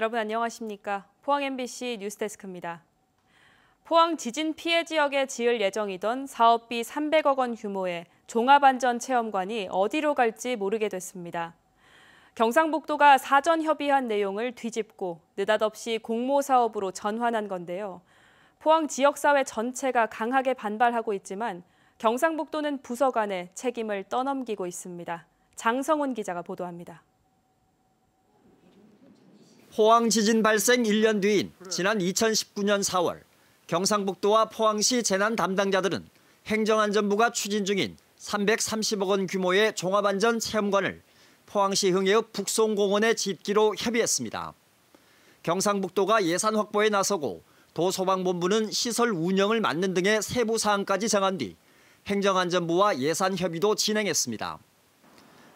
여러분 안녕하십니까? 포항 MBC 뉴스데스크입니다. 포항 지진 피해 지역에 지을 예정이던 사업비 300억 원 규모의 종합안전체험관이 어디로 갈지 모르게 됐습니다. 경상북도가 사전 협의한 내용을 뒤집고 느닷없이 공모사업으로 전환한 건데요. 포항 지역사회 전체가 강하게 반발하고 있지만 경상북도는 부서 간에 책임을 떠넘기고 있습니다. 장성훈 기자가 보도합니다. 포항 지진 발생 1년 뒤인 지난 2019년 4월 경상북도와 포항시 재난 담당자들은 행정안전부가 추진 중인 330억 원 규모의 종합안전 체험관을 포항시 흥해읍 북송공원에 짓기로 협의했습니다. 경상북도가 예산 확보에 나서고 도소방본부는 시설 운영을 맡는 등의 세부 사항까지 정한 뒤 행정안전부와 예산 협의도 진행했습니다.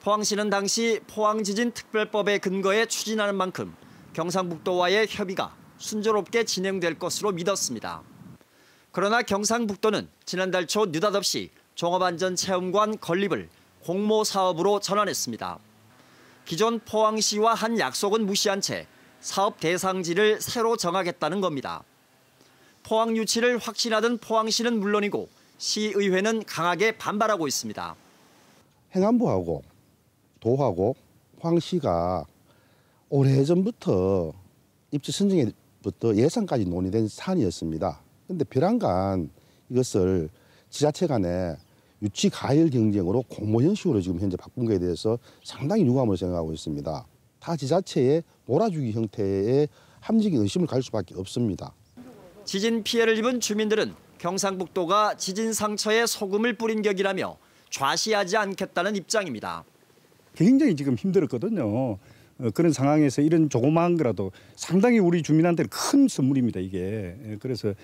포항시는 당시 포항지진특별법에 근거해 추진하는 만큼 경상북도와의 협의가 순조롭게 진행될 것으로 믿었습니다. 그러나 경상북도는 지난달 초 느닷없이 종합안전체험관 건립을 공모사업으로 전환했습니다. 기존 포항시와 한 약속은 무시한 채 사업 대상지를 새로 정하겠다는 겁니다. 포항 유치를 확신하던 포항시는 물론이고 시의회는 강하게 반발하고 있습니다. 행안부하고 도하고 포항시가 오래전부터 입지 선정에부터 예산까지 논의된 사안이었습니다. 그런데 별안간 이것을 지자체 간에 유치 가열 경쟁으로 공모 형식으로 지금 현재 바꾼 것에 대해서 상당히 유감을 생각하고 있습니다. 타 지자체의 몰아주기 형태의 합리적인 의심을 가질 수밖에 없습니다. 지진 피해를 입은 주민들은 경상북도가 지진 상처에 소금을 뿌린 격이라며 좌시하지 않겠다는 입장입니다. 굉장히 지금 힘들었거든요. 그런 상황에서 이런 조그마한 거라도 상당히 우리 주민한테는 큰 선물입니다, 이게. 그래서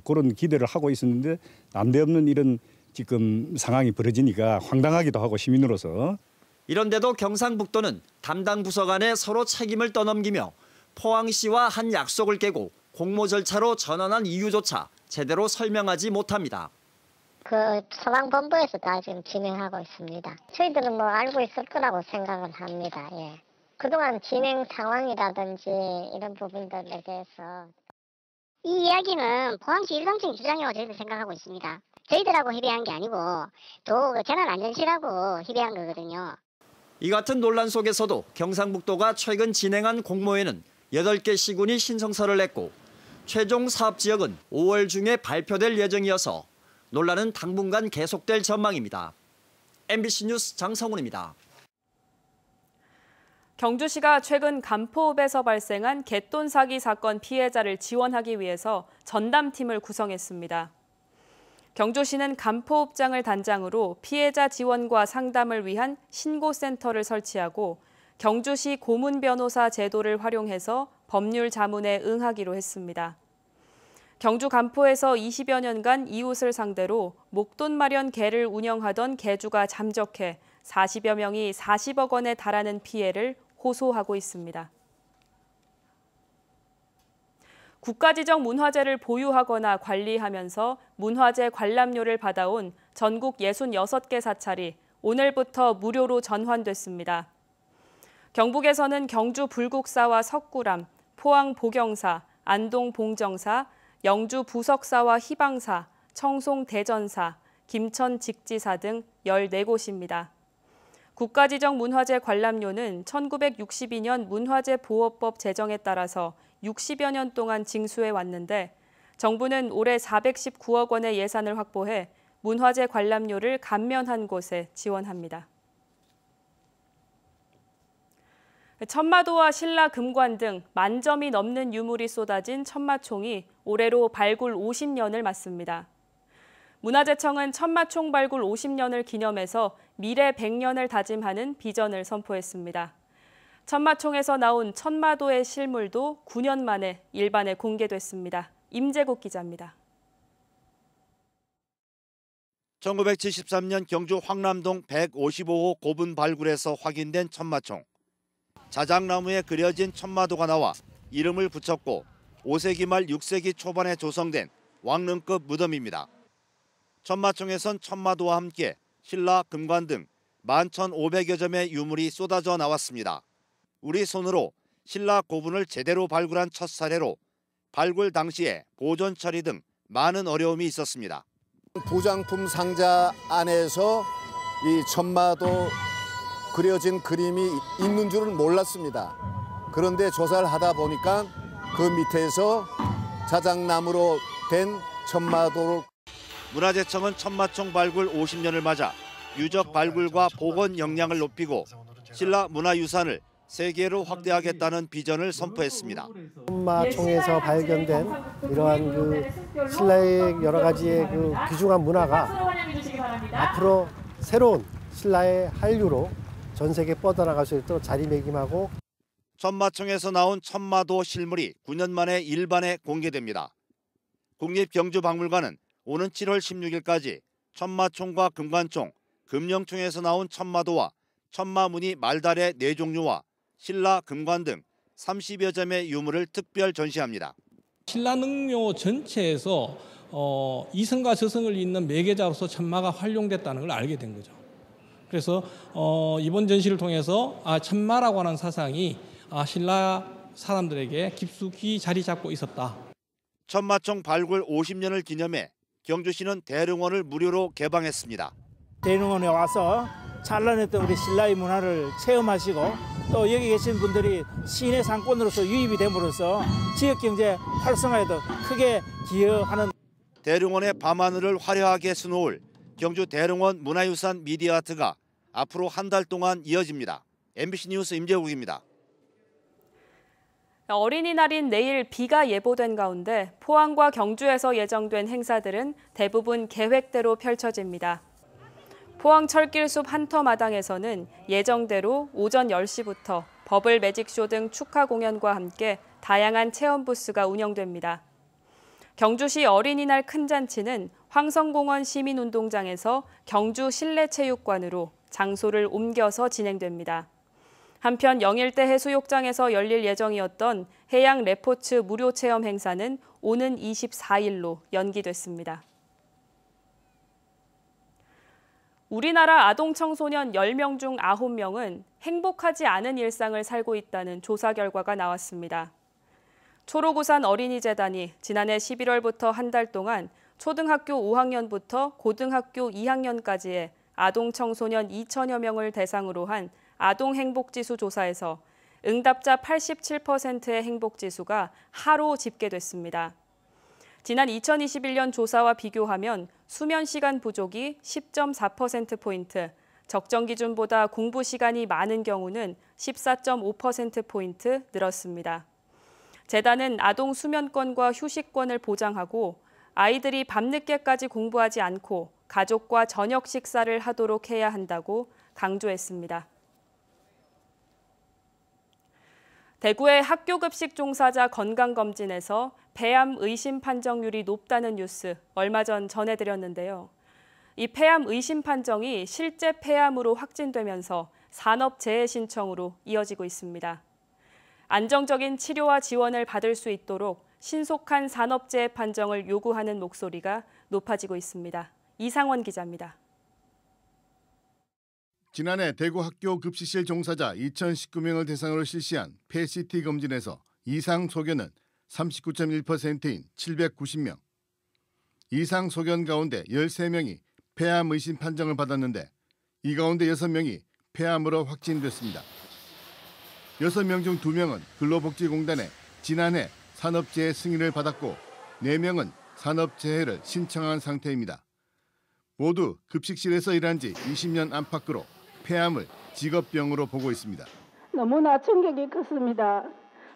그런 기대를 하고 있었는데 난데없는 이런 지금 상황이 벌어지니까 황당하기도 하고 시민으로서. 이런데도 경상북도는 담당 부서 간에 서로 책임을 떠넘기며 포항시와 한 약속을 깨고 공모 절차로 전환한 이유조차 제대로 설명하지 못합니다. 소방본부에서 다 지금 진행하고 있습니다. 저희들은 알고 있을 거라고 생각을 합니다. 예. 그동안 진행 상황이라든지 이런 부분들에 대해서 이 이야기는 포항시 일방적인 주장이라고 저희들 생각하고 있습니다. 저희들하고 협의한 게 아니고 또 재난안전실하고 협의한 거거든요. 이 같은 논란 속에서도 경상북도가 최근 진행한 공모에는 8개 시군이 신청서를 냈고 최종 사업지역은 5월 중에 발표될 예정이어서 논란은 당분간 계속될 전망입니다. MBC 뉴스 장성훈입니다. 경주시가 최근 간포읍에서 발생한 갯돈 사기 사건 피해자를 지원하기 위해서 전담팀을 구성했습니다. 경주시는 간포읍장을 단장으로 피해자 지원과 상담을 위한 신고센터를 설치하고 경주시 고문변호사 제도를 활용해서 법률 자문에 응하기로 했습니다. 경주 간포에서 20여 년간 이웃을 상대로 목돈 마련 개를 운영하던 개주가 잠적해 40여 명이 40억 원에 달하는 피해를 호소하고 있습니다. 국가지정 문화재를 보유하거나 관리하면서 문화재 관람료를 받아온 전국 66개 사찰이 오늘부터 무료로 전환됐습니다. 경북에서는 경주 불국사와 석굴암, 포항 보경사, 안동 봉정사, 영주 부석사와 희방사, 청송 대전사, 김천 직지사 등 14곳입니다. 국가지정 문화재 관람료는 1962년 문화재보호법 제정에 따라서 60여 년 동안 징수해 왔는데 정부는 올해 419억 원의 예산을 확보해 문화재 관람료를 감면한 곳에 지원합니다. 천마도와 신라 금관 등 10,000점이 넘는 유물이 쏟아진 천마총이 올해로 발굴 50년을 맞습니다. 문화재청은 천마총 발굴 50년을 기념해서 미래 100년을 다짐하는 비전을 선포했습니다. 천마총에서 나온 천마도의 실물도 9년 만에 일반에 공개됐습니다. 임재국 기자입니다. 1973년 경주 황남동 155호 고분 발굴에서 확인된 천마총. 자작나무에 그려진 천마도가 나와 이름을 붙였고 5세기 말 6세기 초반에 조성된 왕릉급 무덤입니다. 천마총에선 천마도와 함께 신라, 금관 등 11,500여 점의 유물이 쏟아져 나왔습니다. 우리 손으로 신라 고분을 제대로 발굴한 첫 사례로 발굴 당시에 보존 처리 등 많은 어려움이 있었습니다. 부장품 상자 안에서 이 천마도 그려진 그림이 있는 줄은 몰랐습니다. 그런데 조사를 하다 보니까 그 밑에서 자작나무로 된 천마도를. 문화재청은 천마총 발굴 50년을 맞아 유적 발굴과 복원 역량을 높이고 신라 문화유산을 세계로 확대하겠다는 비전을 선포했습니다. 천마총에서 발견된 이러한 신라의 여러 가지의 귀중한 문화가 앞으로 새로운 신라의 한류로 전 세계에 뻗어나갈 수 있도록 자리매김하고. 천마총에서 나온 천마도 실물이 9년 만에 일반에 공개됩니다. 국립경주박물관은 오는 7월 16일까지 천마총과 금관총, 금령총에서 나온 천마도와 천마무늬 말달의 4종류와 신라 금관 등 30여 점의 유물을 특별 전시합니다. 신라 능료 전체에서 이성과 저성을 잇는 매개자로서 천마가 활용됐다는 걸 알게 된 거죠. 그래서 이번 전시를 통해서 천마라고 하는 사상이 신라 사람들에게 깊숙이 자리 잡고 있었다. 천마총 발굴 50년을 기념해 경주시는 대릉원을 무료로 개방했습니다. 대릉원에 와서 찬란했던 우리 신라의 문화를 체험하시고 또 여기 계신 분들이 시내 상권으로서 유입이 됨으로써 지역경제 활성화에도 크게 기여하는. 대릉원의 밤하늘을 화려하게 수놓을 경주 대릉원 문화유산 미디어아트가 앞으로 한 달 동안 이어집니다. MBC 뉴스 임재욱입니다. 어린이날인 내일 비가 예보된 가운데 포항과 경주에서 예정된 행사들은 대부분 계획대로 펼쳐집니다. 포항 철길숲 한터마당에서는 예정대로 오전 10시부터 버블 매직쇼 등 축하 공연과 함께 다양한 체험 부스가 운영됩니다. 경주시 어린이날 큰 잔치는 황성공원 시민운동장에서 경주 실내체육관으로 장소를 옮겨서 진행됩니다. 한편 영일대 해수욕장에서 열릴 예정이었던 해양 레포츠 무료 체험 행사는 오는 24일로 연기됐습니다. 우리나라 아동 청소년 10명 중 9명은 행복하지 않은 일상을 살고 있다는 조사 결과가 나왔습니다. 초록우산 어린이재단이 지난해 11월부터 한 달 동안 초등학교 5학년부터 고등학교 2학년까지의 아동 청소년 2천여 명을 대상으로 한 아동행복지수 조사에서 응답자 87%의 행복지수가 하로 집계됐습니다. 지난 2021년 조사와 비교하면 수면 시간 부족이 10.4%포인트, 적정 기준보다 공부 시간이 많은 경우는 14.5%포인트 늘었습니다. 재단은 아동 수면권과 휴식권을 보장하고 아이들이 밤늦게까지 공부하지 않고 가족과 저녁 식사를 하도록 해야 한다고 강조했습니다. 대구의 학교급식 종사자 건강검진에서 폐암 의심 판정률이 높다는 뉴스 얼마 전 전해드렸는데요. 이 폐암 의심 판정이 실제 폐암으로 확진되면서 산업재해 신청으로 이어지고 있습니다. 안정적인 치료와 지원을 받을 수 있도록 신속한 산업재해 판정을 요구하는 목소리가 높아지고 있습니다. 이상원 기자입니다. 지난해 대구 학교 급식실 종사자 2,019명을 대상으로 실시한 폐CT 검진에서 이상 소견은 39.1%인 790명. 이상 소견 가운데 13명이 폐암 의심 판정을 받았는데 이 가운데 6명이 폐암으로 확진됐습니다. 6명 중 2명은 근로복지공단에 지난해 산업재해 승인을 받았고 4명은 산업재해를 신청한 상태입니다. 모두 급식실에서 일한 지 20년 안팎으로 폐암을 직업병으로 보고 있습니다. 너무나 충격이 컸습니다.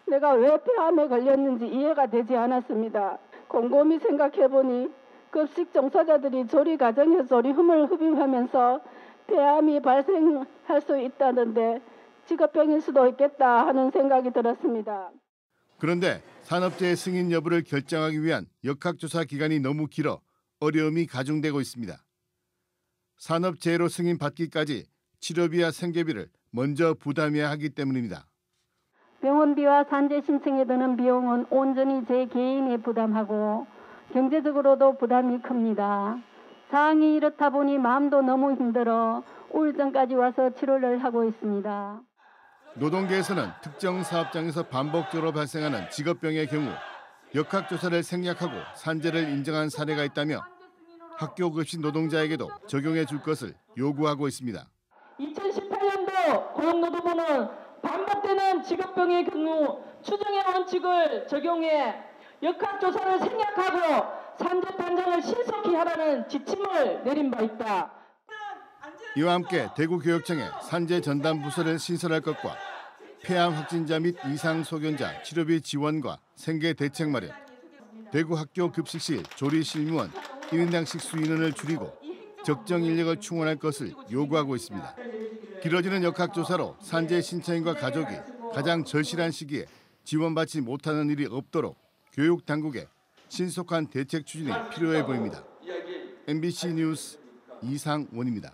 내가 왜 폐암에 걸렸는지 이해가 되지 않았습니다. 곰곰이 생각해보니 급식 종사자들이 조리 과정에서 조리품을 흡입하면서 폐암이 발생할 수 있다는데 직업병일 수도 있겠다 하는 생각이 들었습니다. 그런데 산업재해 승인 여부를 결정하기 위한 역학조사 기간이 너무 길어 어려움이 가중되고 있습니다. 산업재해로 승인받기까지 치료비와 생계비를 먼저 부담해야 하기 때문입니다. 병원비와 산재 신청에 드는 비용은 온전히 제 개인이 부담하고 경제적으로도 부담이 큽니다. 상황이 이렇다 보니 마음도 너무 힘들어 우울증까지 와서 치료를 하고 있습니다. 노동계에서는 특정 사업장에서 반복적으로 발생하는 직업병의 경우 역학조사를 생략하고 산재를 인정한 사례가 있다며 학교 급식 노동자에게도 적용해 줄 것을 요구하고 있습니다. 2018년도 고용노동부는 반복되는 직업병의 경우 추정의 원칙을 적용해 역학조사를 생략하고 산재 판정을 신속히 하라는 지침을 내린 바 있다. 이와 함께 대구교육청에 산재 전담 부서를 신설할 것과 폐암 확진자 및 이상 소견자 치료비 지원과 생계 대책 마련, 대구 학교 급식실 조리 실무원 1인당 식수 인원을 줄이고 적정 인력을 충원할 것을 요구하고 있습니다. 길어지는 역학조사로 산재 신청인과 가족이 가장 절실한 시기에 지원받지 못하는 일이 없도록 교육당국에 신속한 대책 추진이 필요해 보입니다. MBC 뉴스 이상원입니다.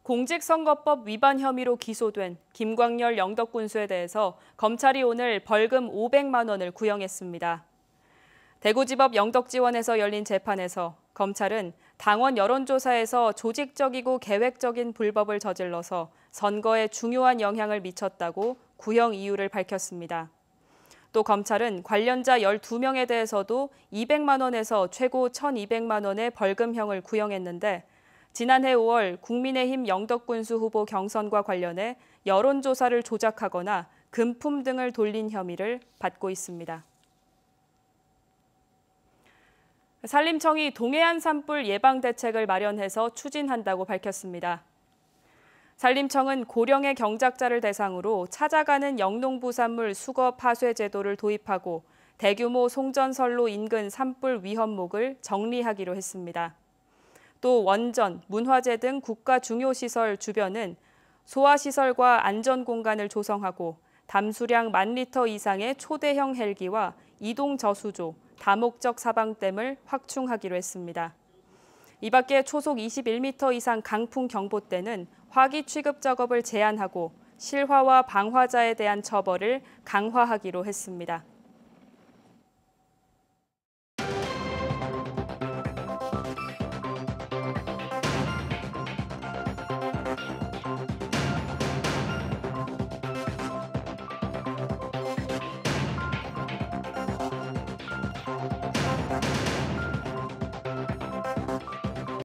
공직선거법 위반 혐의로 기소된 김광열 영덕군수에 대해서 검찰이 오늘 벌금 500만 원을 구형했습니다. 대구지법 영덕지원에서 열린 재판에서 검찰은 당원 여론조사에서 조직적이고 계획적인 불법을 저질러서 선거에 중요한 영향을 미쳤다고 구형 이유를 밝혔습니다. 또 검찰은 관련자 12명에 대해서도 200만 원에서 최고 1,200만 원의 벌금형을 구형했는데 지난해 5월 국민의힘 영덕군수 후보 경선과 관련해 여론조사를 조작하거나 금품 등을 돌린 혐의를 받고 있습니다. 산림청이 동해안 산불 예방 대책을 마련해서 추진한다고 밝혔습니다. 산림청은 고령의 경작자를 대상으로 찾아가는 영농부산물 수거 파쇄 제도를 도입하고 대규모 송전선로 인근 산불 위험목을 정리하기로 했습니다. 또 원전, 문화재 등 국가 중요시설 주변은 소화시설과 안전공간을 조성하고 담수량 10,000리터 이상의 초대형 헬기와 이동 저수조, 다목적 사방댐을 확충하기로 했습니다. 이 밖에 초속 21m 이상 강풍 경보대는 화기 취급 작업을 제한하고 실화와 방화자에 대한 처벌을 강화하기로 했습니다.